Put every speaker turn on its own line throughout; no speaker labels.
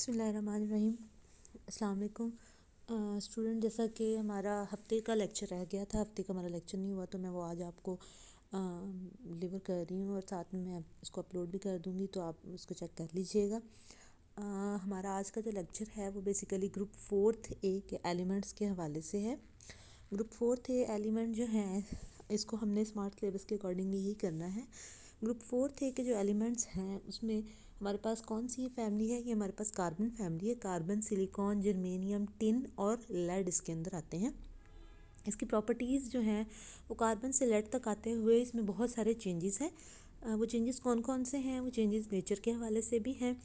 बिस्मिल्लाहिर्रहमानिर्रहीम। अस्सलाम वालेकुम स्टूडेंट। जैसा कि हमारा हफ्ते का लेक्चर रह गया था, हफ्ते का हमारा लेक्चर नहीं हुआ, तो मैं वो आज आपको डिलीवर कर रही हूँ और साथ में मैं इसको अपलोड भी कर दूँगी, तो आप उसको चेक कर लीजिएगा। हमारा आज का जो लेक्चर है वो बेसिकली ग्रुप 4A के एलिमेंट्स के हवाले से है। ग्रुप 4A एलिमेंट जो हैं इसको हमने स्मार्ट सिलेबस के अकॉर्डिंग ही करना है। ग्रुप 4A के जो एलिमेंट्स हैं उसमें हमारे पास कौन सी फैमिली है? ये हमारे पास कार्बन फैमिली है। कार्बन, सिलिकॉन, जर्मेनियम, टिन और लेड इसके अंदर आते हैं। इसकी प्रॉपर्टीज़ जो हैं वो कार्बन से लेड तक आते हुए इसमें बहुत सारे चेंजेस हैं। वो चेंजेस कौन कौन से हैं? वो चेंजेस नेचर के हवाले से भी हैं,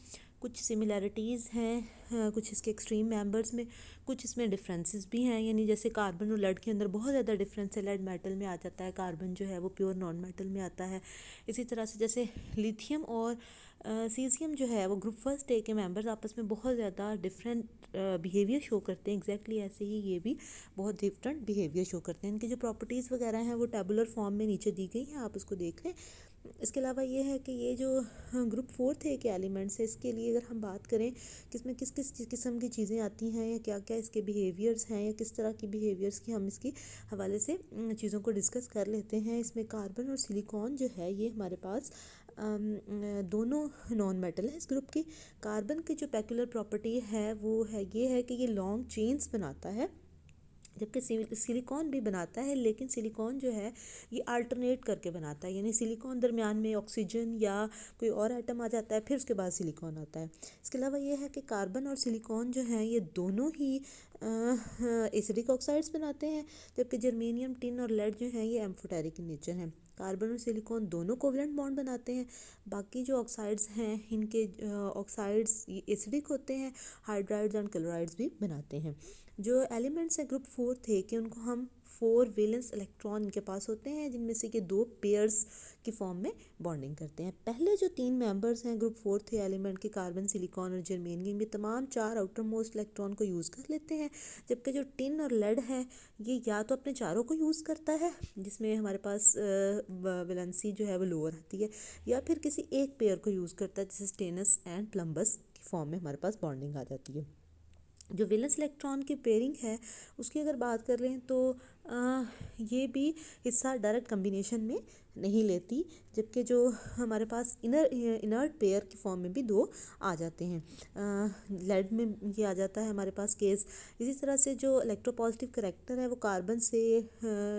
कुछ सिमिलैरिटीज़ हैं, कुछ इसके एक्सट्रीम मेंबर्स में, कुछ इसमें डिफरेंसेस भी हैं। यानी जैसे कार्बन और लेड के अंदर बहुत ज़्यादा डिफरेंस है, लेड मेटल में आ जाता है, कार्बन जो है वो प्योर नॉन मेटल में आता है। इसी तरह से जैसे लिथियम और सीज़ियम जो है वो ग्रुप 1A के मेंबर्स आपस में बहुत ज़्यादा डिफरेंट बिहेवियर शो करते हैं। एग्जैक्टली ऐसे ही ये भी बहुत डिफरेंट बिहेवियर शो करते हैं। इनकी जो प्रॉपर्टीज़ वगैरह हैं वो टेबुलर फॉर्म में नीचे दी गई हैं, आप उसको देख लें। इसके अलावा ये है कि ये जो ग्रुप 4A के एलिमेंट्स है, इसके लिए अगर हम बात करें कि इसमें किस किस किस्म की चीज़ें आती हैं या क्या क्या इसके बिहेवियर्स हैं या किस तरह की बिहेवियर्स की हम इसकी हवाले से चीज़ों को डिस्कस कर लेते हैं। इसमें कार्बन और सिलिकॉन जो है ये हमारे पास दोनों नॉन मेटल है। इस ग्रुप की कार्बन की जो पेक्युलर प्रॉपर्टी है वो है ये है कि ये लॉन्ग चेन्स बनाता है, जबकि सिलिकॉन भी बनाता है, लेकिन सिलिकॉन जो है ये अल्टरनेट करके बनाता है। यानी सिलिकॉन दरमियान में ऑक्सीजन या कोई और आइटम आ जाता है, फिर उसके बाद सिलिकॉन आता है। इसके अलावा ये है कि कार्बन और सिलिकॉन जो है ये दोनों ही एसिडिक ऑक्साइड्स बनाते हैं, जबकि जर्मेनियम, टिन और लेड जो है ये एम्फोटेरिक इन नेचर हैं। कार्बन और सिलिकॉन दोनों कोवलेंट बॉन्ड बनाते हैं। बाकी जो ऑक्साइड्स हैं इनके ऑक्साइड्स एसिडिक होते हैं, हाइड्राइड्स एंड क्लोराइड्स भी बनाते हैं। जो एलिमेंट्स हैं ग्रुप 4 के उनको हम 4 वैलेंस इलेक्ट्रॉन इनके पास होते हैं, जिनमें से कि 2 पेयर्स की फॉर्म में बॉन्डिंग करते हैं। पहले जो 3 मेंबर्स हैं ग्रुप 4 एलिमेंट के, कार्बन, सिलिकॉन और जर्मेनियम, ये तमाम 4 आउटर मोस्ट इलेक्ट्रॉन को यूज़ कर लेते हैं, जबकि जो टिन और लेड है ये या तो अपने चारों को यूज़ करता है, जिसमें हमारे पास वैलेंसी जो है वो लोअर आती है, या फिर किसी एक पेयर को यूज़ करता है, जैसे स्टेनस एंड प्लम्बस की फॉर्म में हमारे पास बॉन्डिंग आ जाती है। जो वैलेंस इलेक्ट्रॉन की पेयरिंग है उसकी अगर बात कर लें तो ये भी हिस्सा डायरेक्ट कम्बिनेशन में नहीं लेती, जबकि जो हमारे पास इनर्ट पेयर की फॉर्म में भी 2 आ जाते हैं। लेड में ये आ जाता है हमारे पास केस। इसी तरह से जो इलेक्ट्रोपॉजिटिव करेक्टर है वो कार्बन से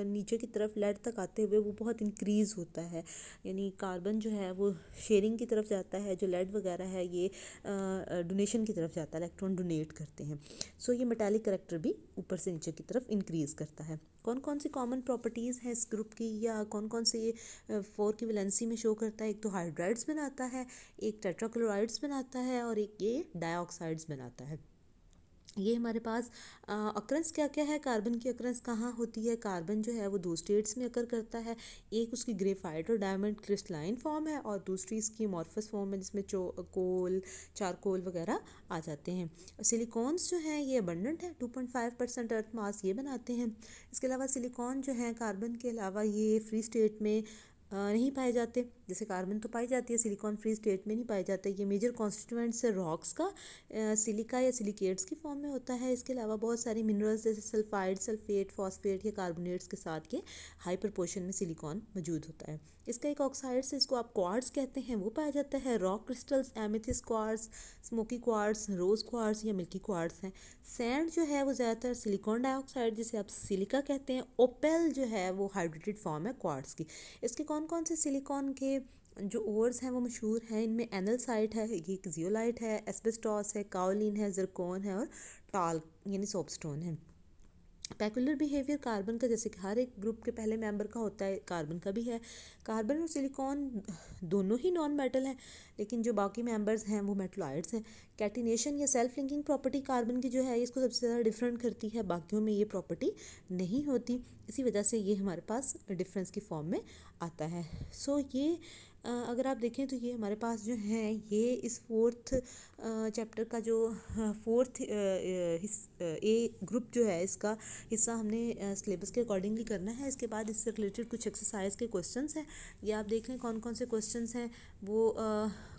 नीचे की तरफ लेड तक आते हुए वो बहुत इंक्रीज़ होता है। यानी कार्बन जो है वो शेयरिंग की तरफ जाता है, जो लेड वगैरह है ये डोनेशन की तरफ जाता है, इलेक्ट्रॉन डोनेट करते हैं। सो ये मेटालिक करेक्टर भी ऊपर से नीचे की तरफ इंक्रीज़ करता है। कौन कौन सी कॉमन प्रॉपर्टीज़ हैं इस ग्रुप की, या कौन कौन से ये 4 की वैलेंसी में शो करता है? एक तो हाइड्राइड्स बनाता है, एक टेट्राक्लोराइड्स बनाता है और एक ये डाइऑक्साइड्स बनाता है। ये हमारे पास अक्रंस क्या क्या है? कार्बन की अक्रंस कहाँ होती है? कार्बन जो है वो 2 स्टेट्स में अकर करता है। एक उसकी ग्रेफाइट और डायमंड क्रिस्टलाइन फॉर्म है और दूसरी इसकी अमॉर्फस फॉर्म है, जिसमें कोल, चारकोल वगैरह आ जाते हैं। सिलिकॉन्स जो हैं ये अबंडेंट है, 2.5% अर्थ मास ये बनाते हैं। इसके अलावा सिलिकॉन जो है कार्बन के अलावा ये फ्री स्टेट में नहीं पाए जाते। जैसे कार्बन तो पाई जाती है, सिलिकॉन फ्री स्टेट में नहीं पाए जाते। ये मेजर कॉन्स्टिट्यूएंट्स है रॉक्स का, सिलिका या सिलिकेट्स की फॉर्म में होता है। इसके अलावा बहुत सारी मिनरल्स जैसे सल्फाइड, सल्फेट, फॉस्फेट या कार्बोनेट्स के साथ के हाई प्रपोर्शन में सिलिकॉन मौजूद होता है। इसका एक ऑक्साइड्स, इसको आप क्वार्ट्स कहते हैं, वो पाया जाता है। Rock crystals amethyst quartz, smoky quartz, rose quartz या मिल्की क्वार्ट्स हैं। सैंड जो है वो ज़्यादातर सिलिकॉन डाइऑक्साइड, जिसे आप सिलिका कहते हैं। ओपेल जो है वो हाइड्रेटेड फॉर्म है क्वार्ट्स की। इसके कौन कौन से सिलिकॉन के जो ओर्स हैं वो मशहूर हैं? इनमें एनलसाइट है, ये एक जियोलाइट है, एस्बेस्टॉस है, काओलिन है, जरकोन है और टाल यानी सोपस्टोन है। पेकुलर बिहेवियर कार्बन का, जैसे कि हर एक ग्रुप के पहले मेंबर का होता है, कार्बन का भी है। कार्बन और सिलिकॉन दोनों ही नॉन मेटल हैं, लेकिन जो बाकी मेंबर्स हैं वो मेटलॉइड्स हैं। कैटिनेशन या सेल्फ लिंकिंग प्रॉपर्टी कार्बन की जो है इसको सबसे ज़्यादा डिफरेंट करती है, बाकियों में ये प्रॉपर्टी नहीं होती। इसी वजह से ये हमारे पास डिफरेंस की फॉर्म में आता है। सो ये अगर आप देखें तो ये हमारे पास जो हैं ये इस 4th चैप्टर का जो 4th ए ग्रुप जो है इसका हिस्सा हमने सिलेबस के अकॉर्डिंगली करना है। इसके बाद इससे रिलेटेड कुछ एक्सरसाइज के क्वेश्चंस हैं, ये आप देख लें कौन कौन से क्वेश्चंस हैं वो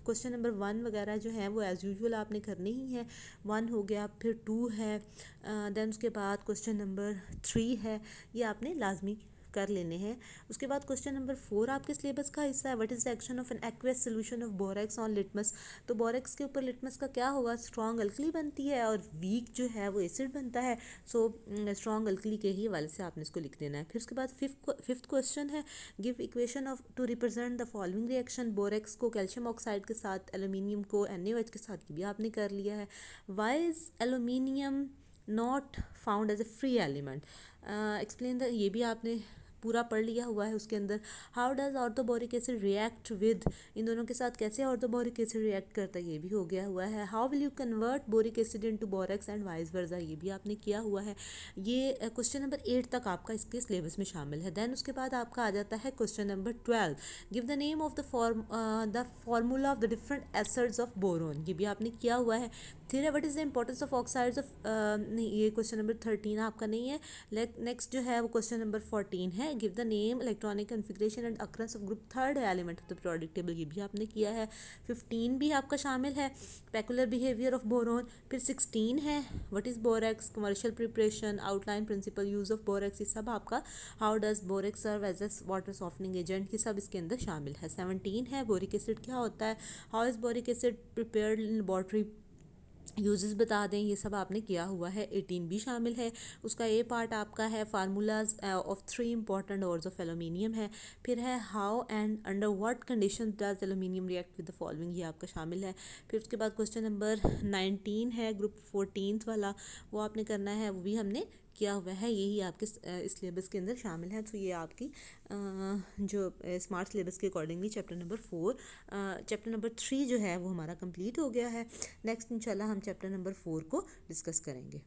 क्वेश्चन नंबर 1 वगैरह जो है वो एज़ यूजुअल आपने करने ही है। 1 हो गया, फिर 2 है, देन उसके बाद क्वेश्चन नंबर 3 है, ये आपने लाजमी कर लेने हैं। उसके बाद क्वेश्चन नंबर 4 आपके सिलेबस का हिस्सा है, what is the action of an aqueous solution of borax on litmus. तो बोरेक्स के ऊपर लिटमस का क्या होगा, स्ट्रॉन्ग अल्कली बनती है और वीक जो है वो एसिड बनता है। सो स्ट्रॉन्ग अल्कली के ही हवाले से आपने इसको लिख देना है। फिर उसके बाद फिफ्थ क्वेश्चन है, give equation of to represent the following reaction. Borax को कैल्शियम ऑक्साइड के साथ, एल्यूमिनियम को NaOH के साथ भी आपने कर लिया है। Why is aluminium not found as a free element, explain the, ये भी आपने पूरा पढ़ लिया हुआ है उसके अंदर। How does orthoboric acid react with, इन दोनों के साथ कैसे ऑर्थोबोरिक एसिड रिएक्ट करता है, ये भी हो गया हुआ है। How will you convert boric acid into borax and vice versa, ये भी आपने किया हुआ है। ये क्वेश्चन नंबर 8 तक आपका इसके सिलेबस में शामिल है। देन उसके बाद आपका आ जाता है question number 12, give the name of the formula of the different acids of boron, ये भी आपने किया हुआ है। फिर है, what is the importance of oxides of, नहीं ये क्वेश्चन नंबर 13 आपका नहीं है। नेक्स्ट जो है वो क्वेश्चन नंबर 14 है, give the name, electronic configuration and अक्रंस of group third element of the periodic table, ये भी आपने किया है। 15 भी आपका शामिल है, पेकुलर बिहेवियर ऑफ बोरोन। फिर 16 है, what is borax, commercial preparation, outline principle, use of borax, ये सब आपका, how does borax serve as a water softening agent, ये सब इसके अंदर शामिल है। 17 है, बोरिक एसिड क्या होता है, how is boric acid prepared in laboratory, uses बता दें, ये सब आपने किया हुआ है। 18 भी शामिल है, उसका ए पार्ट आपका है formulas of 3 important ores of aluminium है। फिर है, how and under what condition does aluminium react with the following, ये आपका शामिल है। फिर उसके बाद क्वेश्चन नंबर 19 है, ग्रुप 14 वाला, वो आपने करना है, वो भी हमने किया हुआ है, यही आपके सिलेबस के अंदर शामिल है। तो ये आपकी जो स्मार्ट सिलेबस के accordingly chapter number 4, chapter number 3 जो है वो हमारा कंप्लीट हो गया है। नेक्स्ट इंशाल्लाह हम चैप्टर नंबर 4 को डिस्कस करेंगे।